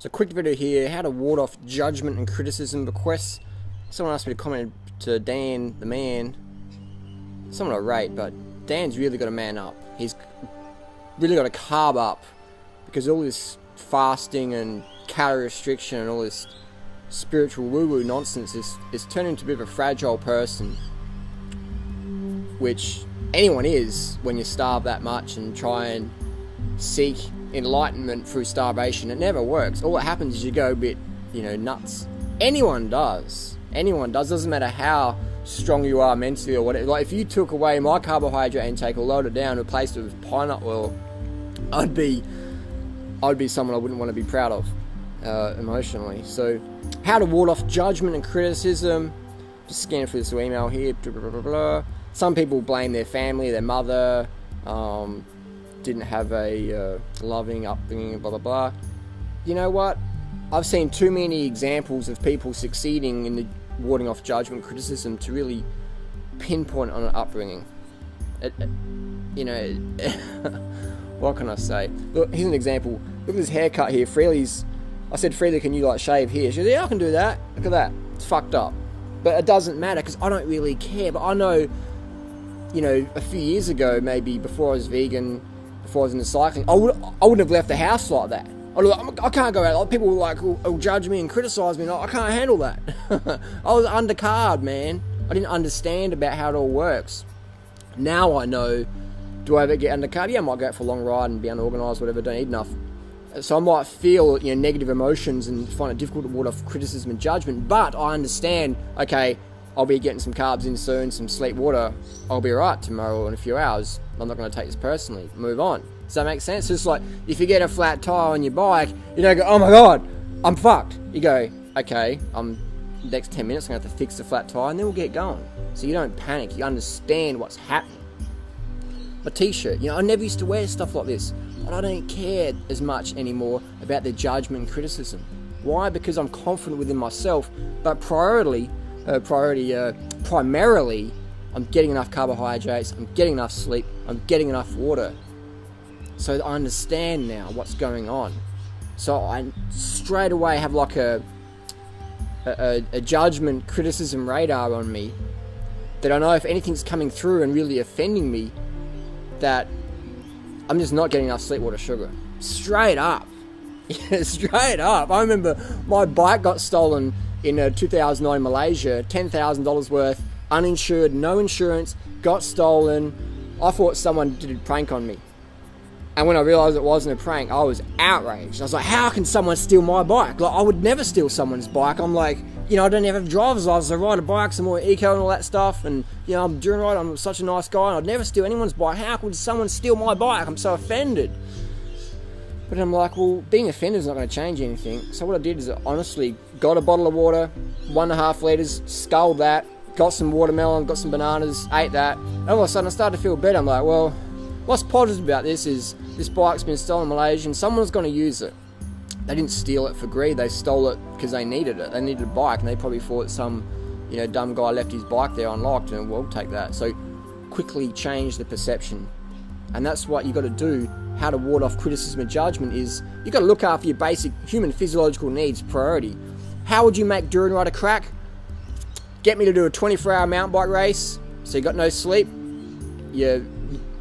So quick video here, how to ward off judgment and criticism requests. Someone asked me to comment to Dan, the man, someone I rate, but Dan's really got to man up. He's really got to carb up, because all this fasting and calorie restriction and all this spiritual woo-woo nonsense is turning into a bit of a fragile person, which anyone is when you starve that much and try and seek enlightenment through starvation. It never works. All that happens is you go a bit, nuts. Anyone does. Doesn't matter how strong you are mentally or whatever. Like, if you took away my carbohydrate intake or lowered it down, replaced it with pine nut oil, I'd be someone I wouldn't want to be proud of emotionally. So, how to ward off judgment and criticism. Just scanning through this email here. Blah, blah, blah, blah. Some people blame their family, their mother, didn't have a loving upbringing, blah blah blah. You know what? I've seen too many examples of people succeeding in the warding off judgment, criticism to really pinpoint on an upbringing. What can I say? Look, here's an example. Look at this haircut here. I said, Freely, can you shave here? She said, yeah, I can do that. Look at that. It's fucked up. But it doesn't matter because I don't really care. But I know, a few years ago, maybe before I was vegan, before I was into cycling, I wouldn't have left the house like that. I can't go out. People will judge me and criticise me. I can't handle that. I was undercard, man. I didn't understand about how it all works. Now I know. Do I ever get undercard? Yeah, I might go out for a long ride and be unorganised, whatever. Don't eat enough. So I might feel negative emotions and find it difficult to ward off criticism and judgment. But I understand. Okay, I'll be getting some carbs in soon, some sleep, water. I'll be alright tomorrow in a few hours. I'm not going to take this personally. Move on. Does that make sense? It's like, if you get a flat tyre on your bike, you don't go, oh my god, I'm fucked. You go, okay, next 10 minutes I'm going to have to fix the flat tyre and then we'll get going. So you don't panic. You understand what's happening. My t-shirt, I never used to wear stuff like this. But I don't care as much anymore about the judgment and criticism. Why? Because I'm confident within myself. But primarily, I'm getting enough carbohydrates, I'm getting enough sleep, I'm getting enough water. So I understand now what's going on. So I straight away have a judgment, criticism radar on me, that I know if anything's coming through and really offending me, that I'm just not getting enough sleep, water, sugar. Straight up. Straight up. I remember my bike got stolen in 2009 in Malaysia, $10,000 worth, uninsured, no insurance, got stolen. I thought someone did a prank on me. And when I realised it wasn't a prank, I was outraged. I was like, how can someone steal my bike? I would never steal someone's bike. I'm like, I don't even have a driver's license. I ride a bike, some more eco and all that stuff. And, I'm doing right. I'm such a nice guy. And I'd never steal anyone's bike. How could someone steal my bike? I'm so offended. But I'm like, well, being offended is not going to change anything. So what I did is I honestly got a bottle of water, 1.5 litres, sculled that, got some watermelon, got some bananas, ate that. And all of a sudden I started to feel better. I'm like, well, what's positive about this is this bike's been stolen in Malaysia and someone's going to use it. They didn't steal it for greed. They stole it because they needed it. They needed a bike and they probably thought some, dumb guy left his bike there unlocked and we'll take that. So quickly change the perception. And that's what you got to do. How to ward off criticism and judgment is you got to look after your basic human physiological needs priority. How would you make Duran Rider crack? Get me to do a 24-hour mountain bike race so you got no sleep. You're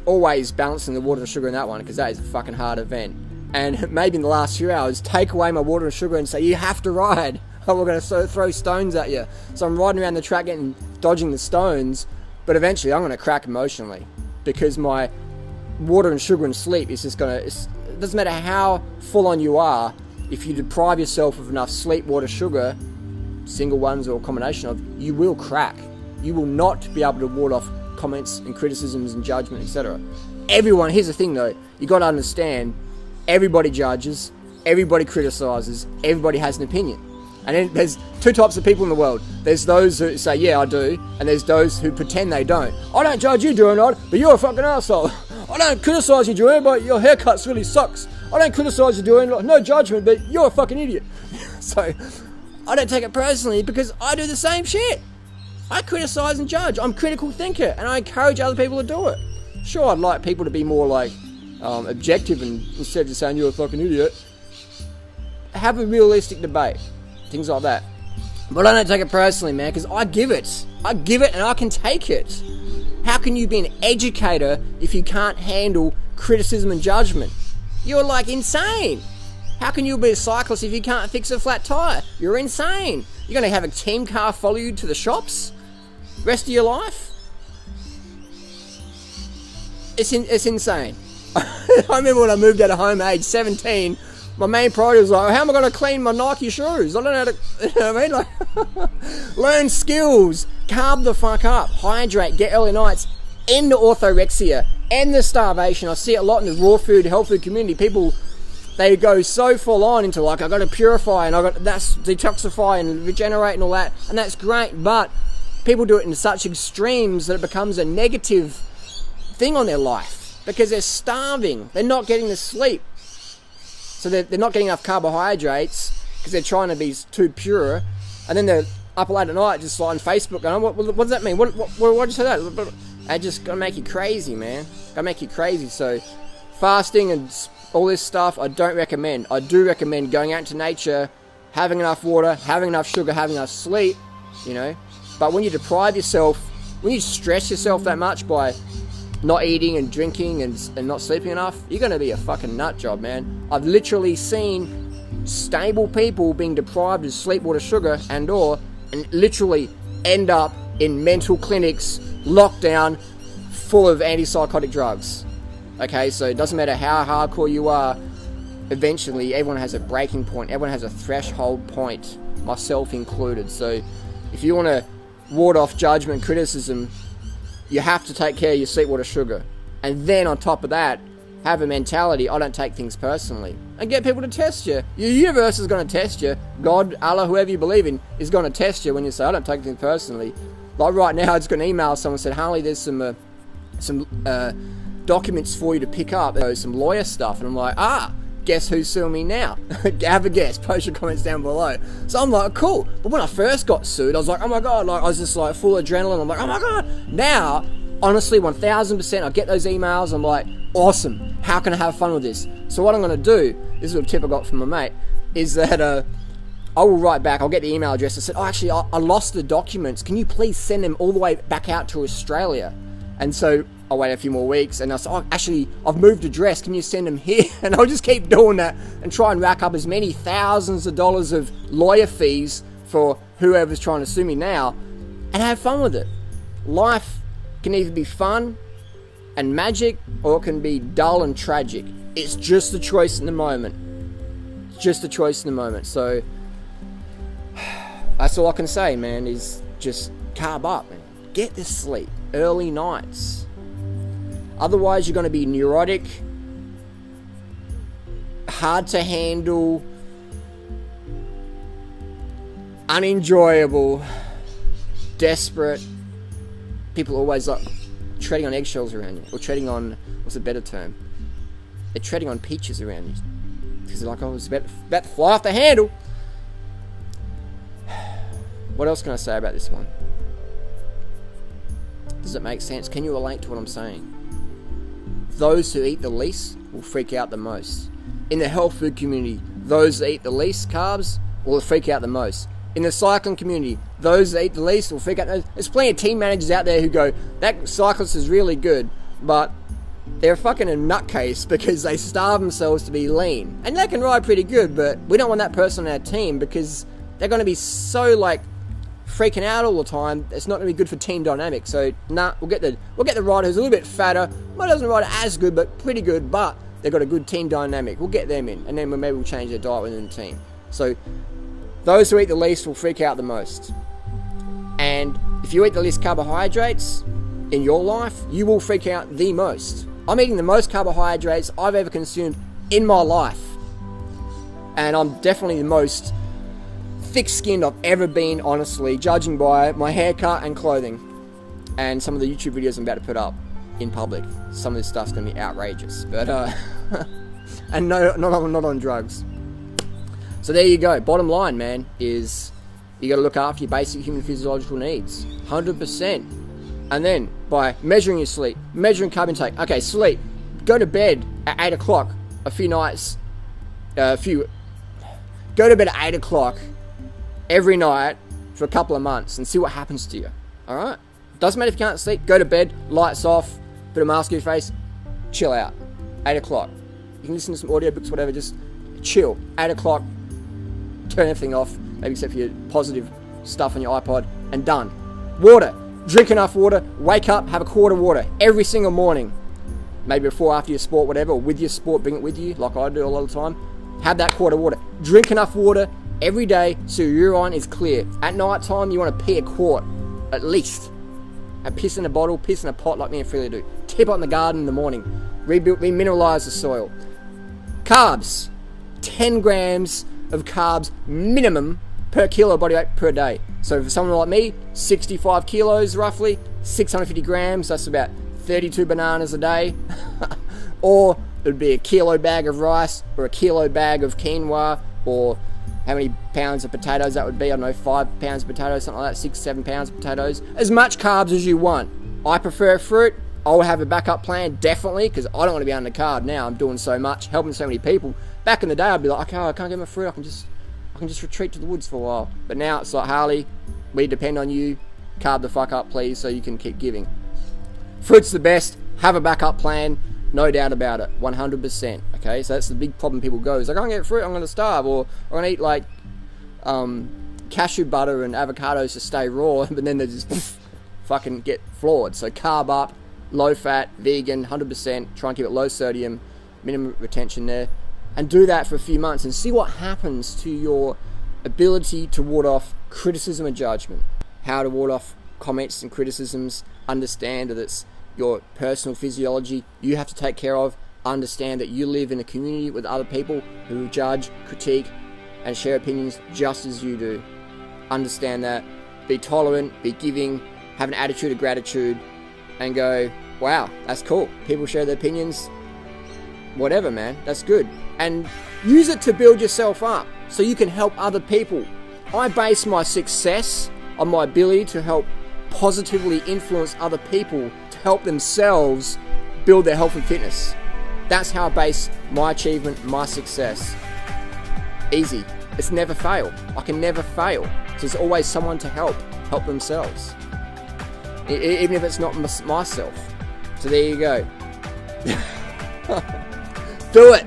always balancing the water and sugar in that one because that is a fucking hard event. And maybe in the last few hours take away my water and sugar and say you have to ride or we're going to throw stones at you. So I'm riding around the track dodging the stones, but eventually I'm going to crack emotionally because my water and sugar and sleep is just going to... It doesn't matter how full on you are, if you deprive yourself of enough sleep, water, sugar, single ones or a combination of, you will crack. You will not be able to ward off comments and criticisms and judgment, etc. Everyone, here's the thing though, you got to understand, everybody judges, everybody criticises, everybody has an opinion. And then there's two types of people in the world. There's those who say, yeah, I do, and there's those who pretend they don't. I don't judge you, doing it, but you're a fucking asshole. I don't criticise you, doing it, but your haircut really sucks. I don't criticise you, doing it, no judgment, but you're a fucking idiot. So I don't take it personally because I do the same shit. I criticise and judge. I'm a critical thinker, and I encourage other people to do it. Sure, I'd like people to be more objective and instead of just saying you're a fucking idiot. have a realistic debate, things like that. But I don't take it personally, man, because I give it and I can take it. How can you be an educator if you can't handle criticism and judgment? You're like insane. How can you be a cyclist if you can't fix a flat tire? You're insane. You're going to have a team car follow you to the shops rest of your life? It's insane. I remember when I moved out of home at age 17, my main priority was like, how am I going to clean my Nike shoes? I don't know how to, you know what I mean? Like, learn skills, carb the fuck up, hydrate, get early nights, end the orthorexia, end the starvation. I see it a lot in the raw food, health food community. People, they go so full on into like, I got to purify and that's detoxify and regenerate and all that, and that's great, but people do it in such extremes that it becomes a negative thing on their life because they're starving, they're not getting the sleep. So they're not getting enough carbohydrates because they're trying to be too pure, and then they're up late at night just on Facebook going, what does that mean? What did you say that? It just gonna make you crazy, man. Gonna make you crazy. So fasting and all this stuff, I don't recommend. I do recommend going out into nature, having enough water, having enough sugar, having enough sleep, you know. But when you deprive yourself, when you stress yourself that much by not eating and drinking and not sleeping enough, you're going to be a fucking nut job, man. I've literally seen stable people being deprived of sleep, water, sugar, and literally end up in mental clinics, locked down, full of antipsychotic drugs. Okay, so it doesn't matter how hardcore you are, eventually everyone has a breaking point, everyone has a threshold point, myself included. So if you want to ward off judgment, criticism, you have to take care of your sleep, water, sugar. And then on top of that, have a mentality, I don't take things personally. And get people to test you. Your universe is going to test you. God, Allah, whoever you believe in, is going to test you when you say, I don't take things personally. Like right now, I just got an email, someone said, Harley, there's some documents for you to pick up, some lawyer stuff. And I'm like, guess who's suing me now? Have a guess, post your comments down below. So I'm like, cool. But when I first got sued, I was like, oh my God, like I was just like full adrenaline. I'm like, oh my God. Now, honestly, 1000%, I get those emails. I'm like, awesome. How can I have fun with this? So what I'm going to do, this is a tip I got from my mate, is that I will write back. I'll get the email address. I said, actually, I lost the documents. Can you please send them all the way back out to Australia? And so I'll wait a few more weeks, and I'll say, actually, I've moved address, can you send them here? And I'll just keep doing that and try and rack up as many thousands of dollars of lawyer fees for whoever's trying to sue me now, and have fun with it. Life can either be fun and magic, or it can be dull and tragic. It's just a choice in the moment. Just a choice in the moment. So that's all I can say, man, is just carb up, man. Get the sleep, early nights. Otherwise, you're going to be neurotic, hard to handle, unenjoyable, desperate. People are always like treading on eggshells around you, or treading on, what's a better term? They're treading on peaches around you. Because they're like, oh, it's about to fly off the handle. What else can I say about this one? Does it make sense? Can you relate to what I'm saying? Those who eat the least will freak out the most. In the health food community, those that eat the least carbs will freak out the most. In the cycling community, those that eat the least will freak out. There's plenty of team managers out there who go, that cyclist is really good, but they're fucking a nutcase because they starve themselves to be lean. And they can ride pretty good, but we don't want that person on our team because they're going to be so like freaking out all the time. It's not going to be good for team dynamics. So nah, we'll get the rider who's a little bit fatter, might doesn't ride as good, but pretty good, but they've got a good team ddynamic. We'll get them in, and then maybe we'll change their diet within the team. So those who eat the least will freak out the most. And if you eat the least carbohydrates in your life, you will freak out the most. I'm eating the most carbohydrates I've ever consumed in my life. And I'm definitely the most thick-skinned I've ever been, honestly, judging by my haircut and clothing. And some of the YouTube videos I'm about to put up in public. Some of this stuff's going to be outrageous. But, and no, not on drugs. So there you go. Bottom line, man, is you got to look after your basic human physiological needs. 100%. And then, by measuring your sleep, measuring carb intake. Okay, sleep. Go to bed at 8 o'clock a few nights, Go to bed at 8 o'clock every night for a couple of months and see what happens to you. Alright? Doesn't matter if you can't sleep. Go to bed, lights off, put a mask on your face, chill out. 8 o'clock. You can listen to some audiobooks, whatever, just chill. 8 o'clock, turn everything off, maybe except for your positive stuff on your iPod, and done. Water. Drink enough water, wake up, have a quart of water every single morning. Maybe before, after your sport, whatever, or with your sport, bring it with you, like I do a lot of the time. Have that quart of water. Drink enough water every day so your urine is clear. At night time, you want to pee a quart, at least. And piss in a bottle, piss in a pot like me and Freely do. Tip it in the garden in the morning. Remineralize the soil. Carbs. 10 grams of carbs minimum per kilo body weight per day. So for someone like me, 65 kilos roughly, 650 grams, that's about 32 bananas a day. Or it would be a kilo bag of rice, or a kilo bag of quinoa, or how many pounds of potatoes that would be, I don't know, 5 pounds of potatoes, something like that, 6, 7 pounds of potatoes. As much carbs as you want. I prefer fruit. I'll have a backup plan, definitely, because I don't want to be undercarb now. I'm doing so much, helping so many people. Back in the day, I'd be like, okay, I can't get my fruit, I can just retreat to the woods for a while. But now it's like, Harley, we depend on you. Carb the fuck up, please, so you can keep giving. Fruit's the best. Have a backup plan. No doubt about it. 100%. Okay, so that's the big problem people go. Is like, I can't get fruit, I'm going to starve. Or I'm going to eat like cashew butter and avocados to stay raw. But then they just fucking get flawed. So carb up, low fat, vegan, 100%. Try and keep it low sodium. Minimum retention there. And do that for a few months and see what happens to your ability to ward off criticism and judgment. How to ward off comments and criticisms. Understand that it's your personal physiology you have to take care of. Understand that you live in a community with other people who judge, critique, and share opinions just as you do. Understand that. Be tolerant, be giving, have an attitude of gratitude, and go, wow, that's cool. People share their opinions. Whatever, man, that's good. And use it to build yourself up so you can help other people. I base my success on my ability to help positively influence other people to help themselves build their health and fitness. That's how I base my achievement, my success. Easy. It's never fail. I can never fail. So there's always someone to help themselves. Even if it's not myself. So there you go. Do it.